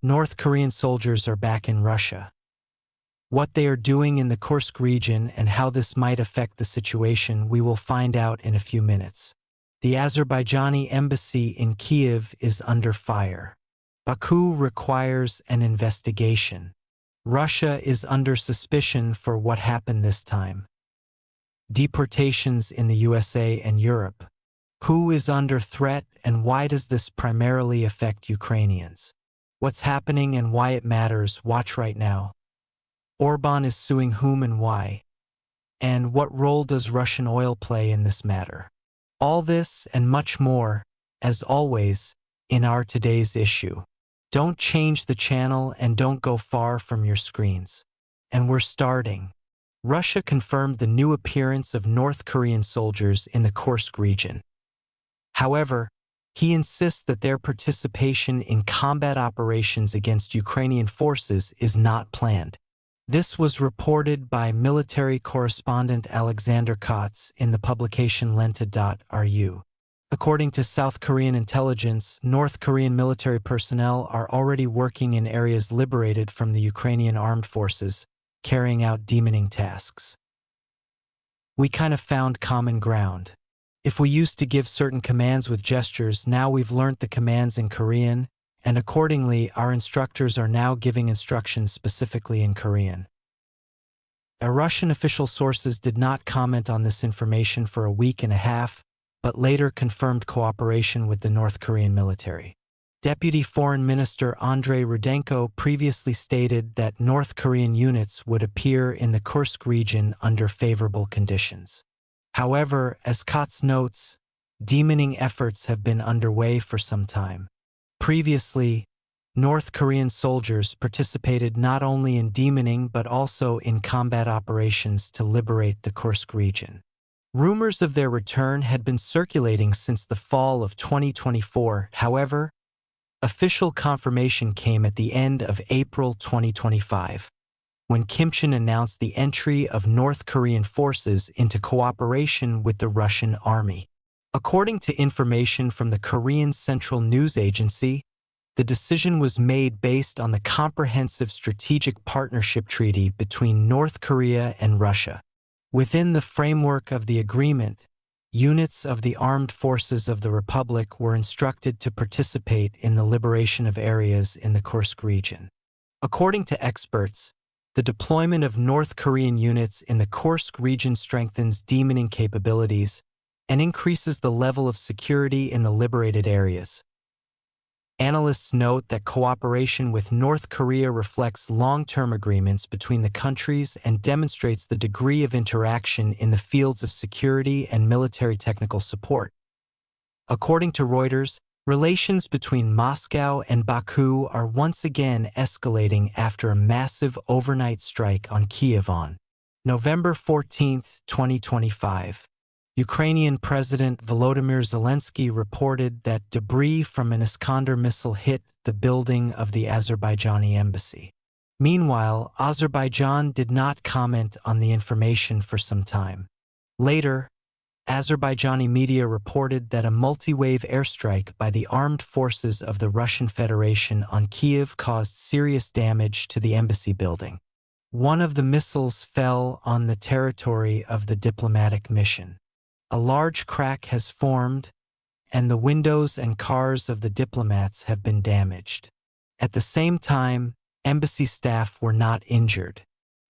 North Korean soldiers are back in Russia. What they are doing in the Kursk region and how this might affect the situation we will find out in a few minutes. The Azerbaijani embassy in Kyiv is under fire. Baku requires an investigation. Russia is under suspicion for what happened this time. Deportations in the USA and Europe. Who is under threat and why does this primarily affect Ukrainians? What's happening and why it matters, watch right now. Orban is suing whom and why? And what role does Russian oil play in this matter? All this and much more, as always, in our today's issue. Don't change the channel and don't go far from your screens. And we're starting. Russia confirmed the new appearance of North Korean soldiers in the Kursk region. However, he insists that their participation in combat operations against Ukrainian forces is not planned. This was reported by military correspondent Alexander Kotz in the publication Lenta.ru. According to South Korean intelligence, North Korean military personnel are already working in areas liberated from the Ukrainian armed forces, carrying out demoning tasks. We kind of found common ground. If we used to give certain commands with gestures, now we've learned the commands in Korean, and accordingly, our instructors are now giving instructions specifically in Korean. Our Russian official sources did not comment on this information for a week and a half, but later confirmed cooperation with the North Korean military. Deputy Foreign Minister Andrei Rudenko previously stated that North Korean units would appear in the Kursk region under favorable conditions. However, as Kotz notes, demoning efforts have been underway for some time. Previously, North Korean soldiers participated not only in demoning but also in combat operations to liberate the Kursk region. Rumors of their return had been circulating since the fall of 2024. However, official confirmation came at the end of April 2025, when Kim Jong Un announced the entry of North Korean forces into cooperation with the Russian army. According to information from the Korean Central News Agency, the decision was made based on the Comprehensive Strategic Partnership Treaty between North Korea and Russia. Within the framework of the agreement, units of the armed forces of the Republic were instructed to participate in the liberation of areas in the Kursk region. According to experts, the deployment of North Korean units in the Kursk region strengthens demoning capabilities and increases the level of security in the liberated areas. Analysts note that cooperation with North Korea reflects long-term agreements between the countries and demonstrates the degree of interaction in the fields of security and military technical support. According to Reuters, relations between Moscow and Baku are once again escalating after a massive overnight strike on Kyiv on November 14, 2025. Ukrainian President Volodymyr Zelensky reported that debris from an Iskander missile hit the building of the Azerbaijani embassy. Meanwhile, Azerbaijan did not comment on the information for some time. Later, Azerbaijani media reported that a multi-wave airstrike by the armed forces of the Russian Federation on Kyiv caused serious damage to the embassy building. One of the missiles fell on the territory of the diplomatic mission. A large crack has formed, and the windows and cars of the diplomats have been damaged. At the same time, embassy staff were not injured.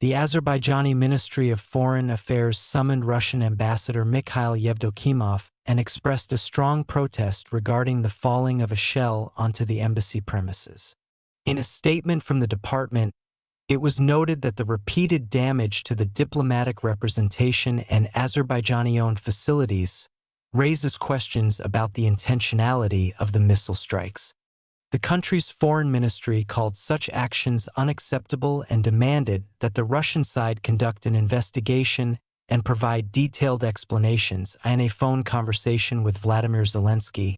The Azerbaijani Ministry of Foreign Affairs summoned Russian Ambassador Mikhail Yevdokimov and expressed a strong protest regarding the falling of a shell onto the embassy premises. In a statement from the department, it was noted that the repeated damage to the diplomatic representation and Azerbaijani-owned facilities raises questions about the intentionality of the missile strikes. The country's foreign ministry called such actions unacceptable and demanded that the Russian side conduct an investigation and provide detailed explanations. In a phone conversation with Vladimir Zelensky,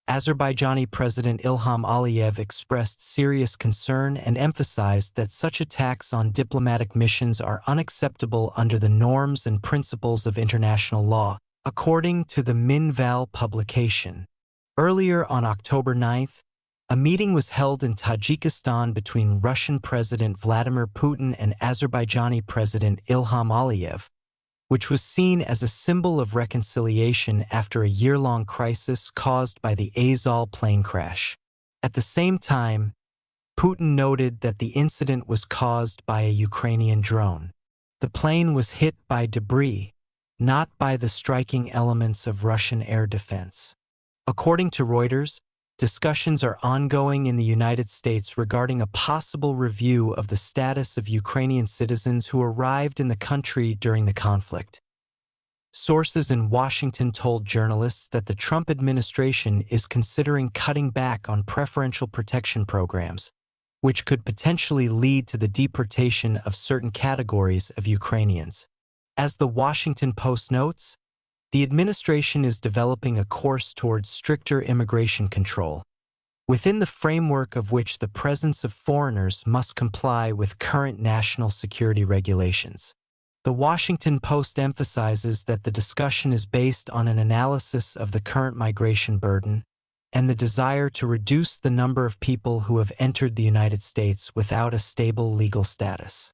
Azerbaijani President Ilham Aliyev expressed serious concern and emphasized that such attacks on diplomatic missions are unacceptable under the norms and principles of international law, according to the Minval publication. Earlier on October 9th, A meeting was held in Tajikistan between Russian President Vladimir Putin and Azerbaijani President Ilham Aliyev, which was seen as a symbol of reconciliation after a year-long crisis caused by the Azov plane crash. At the same time, Putin noted that the incident was caused by a Ukrainian drone. The plane was hit by debris, not by the striking elements of Russian air defense. According to Reuters, discussions are ongoing in the United States regarding a possible review of the status of Ukrainian citizens who arrived in the country during the conflict. Sources in Washington told journalists that the Trump administration is considering cutting back on preferential protection programs, which could potentially lead to the deportation of certain categories of Ukrainians. As the Washington Post notes, the administration is developing a course towards stricter immigration control, within the framework of which the presence of foreigners must comply with current national security regulations. The Washington Post emphasizes that the discussion is based on an analysis of the current migration burden and the desire to reduce the number of people who have entered the United States without a stable legal status.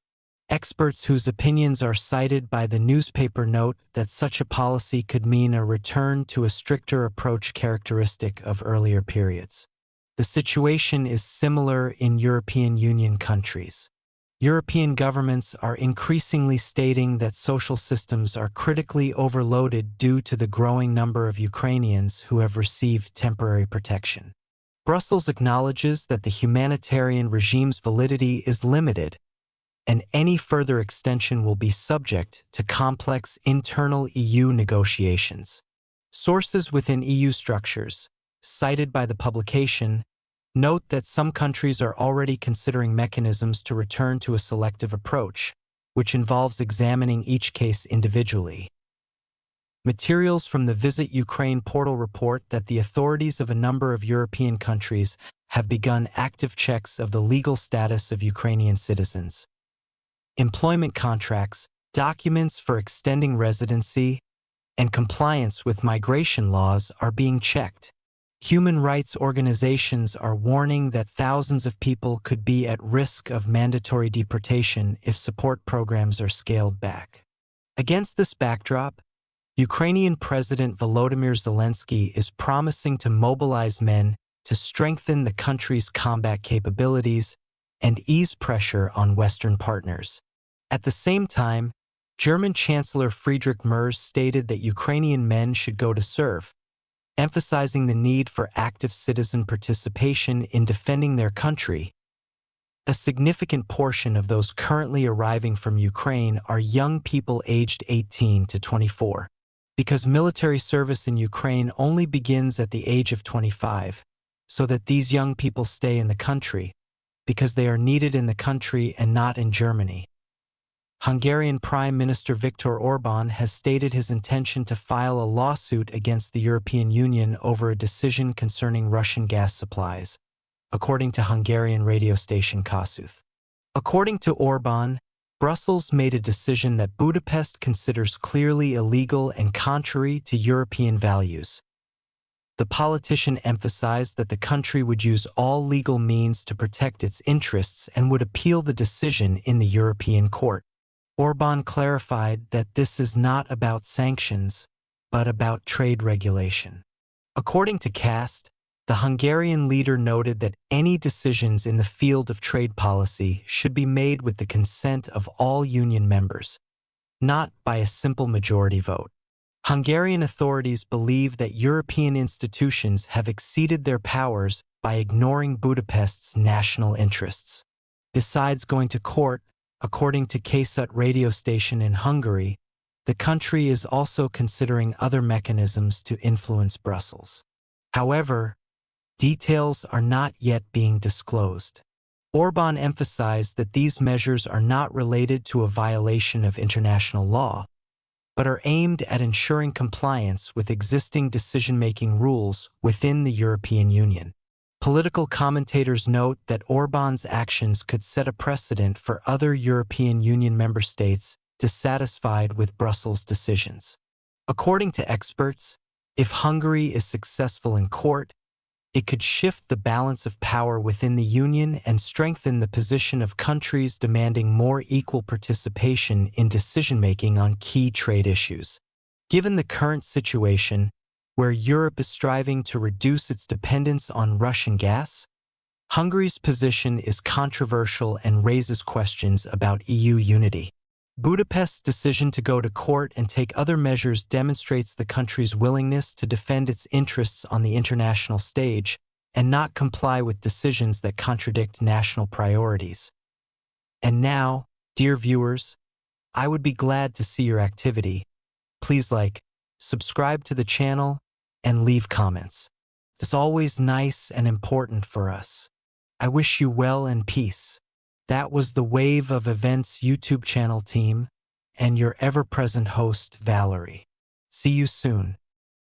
Experts whose opinions are cited by the newspaper note that such a policy could mean a return to a stricter approach characteristic of earlier periods. The situation is similar in European Union countries. European governments are increasingly stating that social systems are critically overloaded due to the growing number of Ukrainians who have received temporary protection. Brussels acknowledges that the humanitarian regime's validity is limited, and any further extension will be subject to complex internal EU negotiations. Sources within EU structures, cited by the publication, note that some countries are already considering mechanisms to return to a selective approach, which involves examining each case individually. Materials from the Visit Ukraine portal report that the authorities of a number of European countries have begun active checks of the legal status of Ukrainian citizens. Employment contracts, documents for extending residency, and compliance with migration laws are being checked. Human rights organizations are warning that thousands of people could be at risk of mandatory deportation if support programs are scaled back. Against this backdrop, Ukrainian President Volodymyr Zelensky is promising to mobilize men to strengthen the country's combat capabilities and ease pressure on Western partners. At the same time, German Chancellor Friedrich Merz stated that Ukrainian men should go to serve, emphasizing the need for active citizen participation in defending their country. A significant portion of those currently arriving from Ukraine are young people aged 18 to 24. Because military service in Ukraine only begins at the age of 25, so that these young people stay in the country, because they are needed in the country and not in Germany. Hungarian Prime Minister Viktor Orbán has stated his intention to file a lawsuit against the European Union over a decision concerning Russian gas supplies, according to Hungarian radio station Kossuth. According to Orbán, Brussels made a decision that Budapest considers clearly illegal and contrary to European values. The politician emphasized that the country would use all legal means to protect its interests and would appeal the decision in the European Court. Orbán clarified that this is not about sanctions, but about trade regulation. According to CAST, the Hungarian leader noted that any decisions in the field of trade policy should be made with the consent of all union members, not by a simple majority vote. Hungarian authorities believe that European institutions have exceeded their powers by ignoring Budapest's national interests. Besides going to court, according to Kossuth radio station in Hungary, the country is also considering other mechanisms to influence Brussels. However, details are not yet being disclosed. Orbán emphasized that these measures are not related to a violation of international law, but are aimed at ensuring compliance with existing decision-making rules within the European Union. Political commentators note that Orbán's actions could set a precedent for other European Union member states dissatisfied with Brussels' decisions. According to experts, if Hungary is successful in court, It could shift the balance of power within the Union and strengthen the position of countries demanding more equal participation in decision-making on key trade issues. Given the current situation, where Europe is striving to reduce its dependence on Russian gas, Hungary's position is controversial and raises questions about EU unity. Budapest's decision to go to court and take other measures demonstrates the country's willingness to defend its interests on the international stage and not comply with decisions that contradict national priorities. And now, dear viewers, I would be glad to see your activity. Please like, subscribe to the channel, and leave comments. It's always nice and important for us. I wish you well and peace. That was the Wave of Events YouTube channel team and your ever-present host, Valerie. See you soon.